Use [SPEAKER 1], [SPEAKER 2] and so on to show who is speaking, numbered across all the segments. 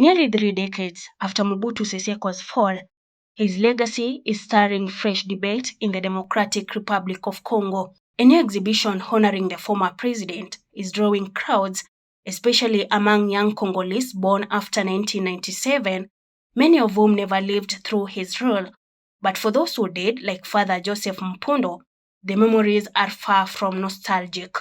[SPEAKER 1] Nearly 3 decades after Mobutu Sese Seko's fall, his legacy is stirring fresh debate in the Democratic Republic of Congo. A new exhibition honoring the former president is drawing crowds, especially among young Congolese born after 1997, many of whom never lived through his rule. But for those who did, like Father Joseph Mpundo, the memories are far from nostalgic.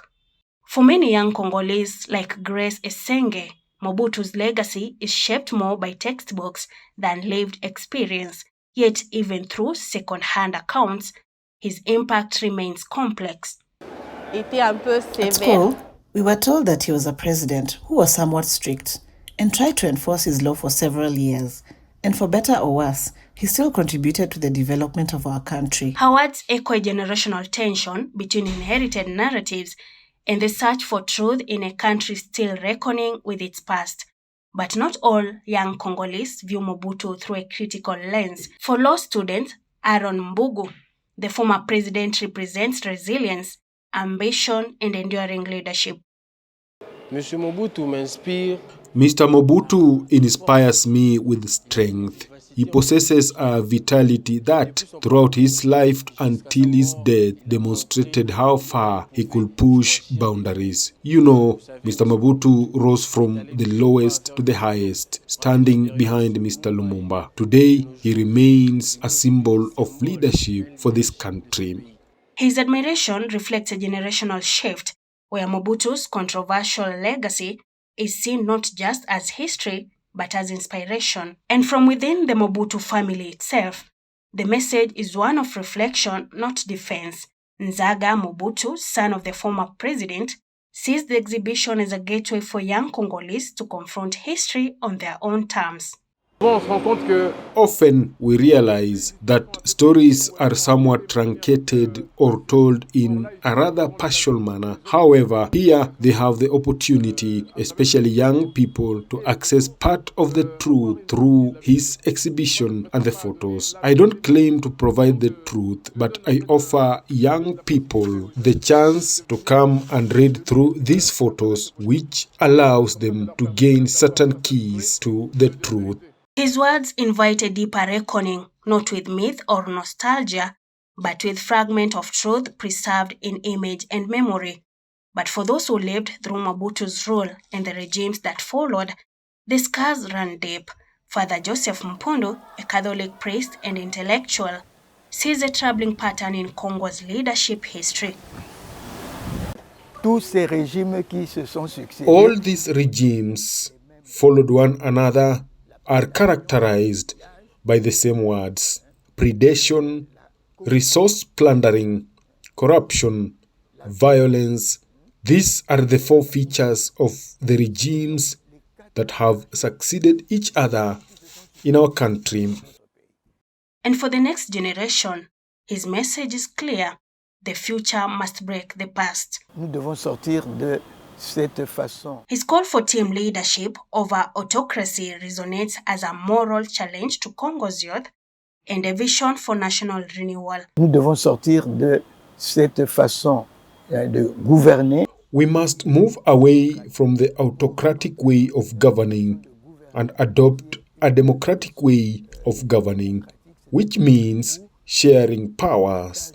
[SPEAKER 1] For many young Congolese, like Grâce Esenge, Mobutu's legacy is shaped more by textbooks than lived experience, yet even through second-hand accounts, his impact remains complex.
[SPEAKER 2] At school, we were told that he was a president who was somewhat strict and tried to enforce his law for several years. And for better or worse, he still contributed to the development of our country.
[SPEAKER 1] Her words echo a generational tension between inherited narratives and the search for truth in a country still reckoning with its past. But not all young Congolese view Mobutu through a critical lens. For law student Aaron Mbugu, the former president represents resilience, ambition, and enduring leadership.
[SPEAKER 3] Mr. Mobutu inspires me with strength. He possesses a vitality that, throughout his life until his death, demonstrated how far he could push boundaries. You know, Mr. Mobutu rose from the lowest to the highest, standing behind Mr. Lumumba. Today, he remains a symbol of leadership for this country.
[SPEAKER 1] His admiration reflects a generational shift, where Mobutu's controversial legacy is seen not just as history, but as inspiration. And from within the Mobutu family itself, the message is one of reflection, not defense. Nzaga Mobutu, son of the former president, sees the exhibition as a gateway for young Congolese to confront history on their own terms.
[SPEAKER 3] Often we realize that stories are somewhat truncated or told in a rather partial manner. However, here they have the opportunity, especially young people, to access part of the truth through his exhibition and the photos. I don't claim to provide the truth, but I offer young people the chance to come and read through these photos, which allows them to gain certain keys to the truth.
[SPEAKER 1] His words invite a deeper reckoning, not with myth or nostalgia, but with fragment of truth preserved in image and memory. But for those who lived through Mobutu's rule and the regimes that followed, the scars run deep. Father Joseph Mpundo, a Catholic priest and intellectual, sees a troubling pattern in Congo's leadership history.
[SPEAKER 3] All these regimes followed one another are characterized by the same words: predation, resource plundering, corruption, violence. These are the four features of the regimes that have succeeded each other in our country.
[SPEAKER 1] And for the next generation, his message is clear: the future must break the past. His call for team leadership over autocracy resonates as a moral challenge to Congo's youth and a vision for national renewal.
[SPEAKER 3] We must move away from the autocratic way of governing and adopt a democratic way of governing, which means sharing powers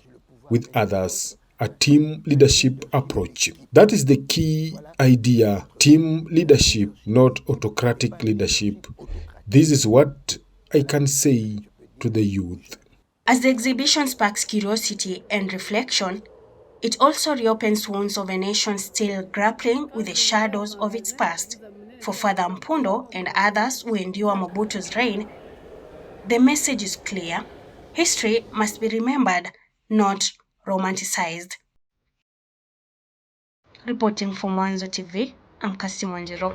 [SPEAKER 3] with others. A team leadership approach. That is the key idea: team leadership, not autocratic leadership. This is what I can say to the youth.
[SPEAKER 1] As the exhibition sparks curiosity and reflection, it also reopens wounds of a nation still grappling with the shadows of its past. For Father Mpundo and others who endure Mobutu's reign, the message is clear: history must be remembered, not romanticized. Reporting for Mwanzo TV, I'm Kasi Mwanjiro.